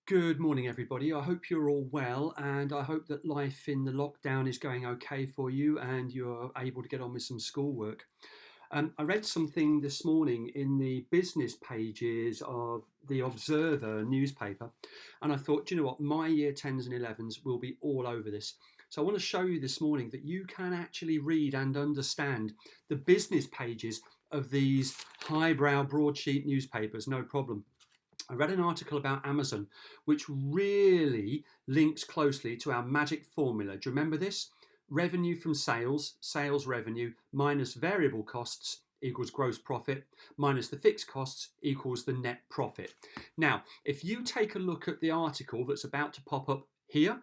Good morning, everybody. I hope you're all well, and I hope that life in the lockdown is going okay for you and you're able to get on with some schoolwork. I read something this morning in the business pages of the Observer newspaper, and I thought, you know what, my year 10s and 11s will be all over this. So I want to show you this morning that you can actually read and understand the business pages of these highbrow broadsheet newspapers, no problem. I read an article about Amazon, which really links closely to our magic formula. Do you remember this? Revenue from sales, sales revenue, minus variable costs equals gross profit, minus the fixed costs equals the net profit. Now, if you take a look at the article that's about to pop up here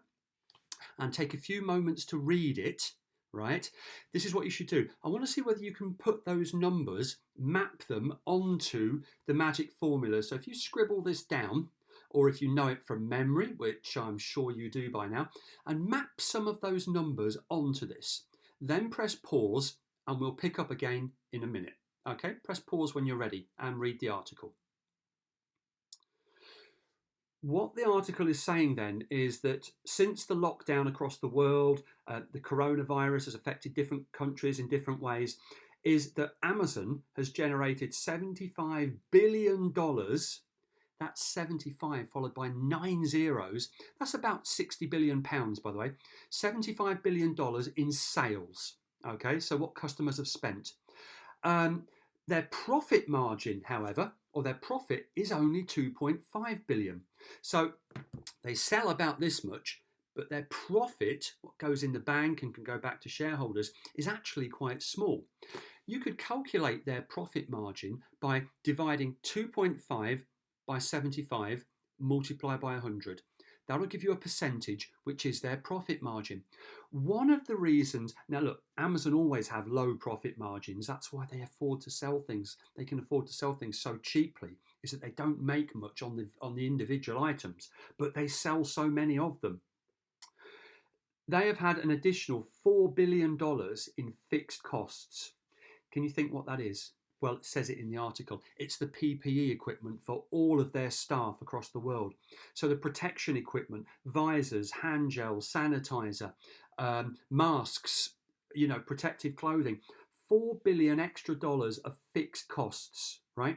and take a few moments to read it, right? This is what you should do. I want to see whether you can put those numbers, map them onto the magic formula. So if you scribble this down, or if you know it from memory, which I'm sure you do by now, and map some of those numbers onto this, then press pause and we'll pick up again in a minute. Okay, press pause when you're ready and read the article. What the article is saying then is that since the lockdown across the world, the coronavirus has affected different countries in different ways, is that Amazon has generated $75 billion. That's 75 followed by 9 zeros. That's about 60 billion pounds, by the way. $75 billion in sales. Okay, so what customers have spent. Their profit margin, however, or their profit is only 2.5 billion. So they sell about this much, but their profit, what goes in the bank and can go back to shareholders, is actually quite small. You could calculate their profit margin by dividing 2.5 by 75 multiplied by 100. That'll give you a percentage, which is their profit margin. One of the reasons, now look, Amazon always have low profit margins. That's why they afford to sell things. They can afford to sell things so cheaply, is that they don't make much on the individual items, but they sell so many of them. They have had an additional $4 billion in fixed costs. Can you think what that is? Well, it says it in the article. It's the PPE equipment for all of their staff across the world. So the protection equipment, visors, hand gel, sanitizer, masks, protective clothing. $4 billion extra dollars of fixed costs, right?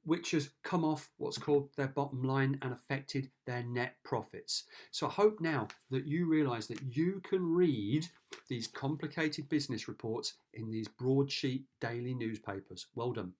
Which has come off what's called their bottom line and affected their net profits. So I hope now that you realise that you can read these complicated business reports in these broadsheet daily newspapers. Well done.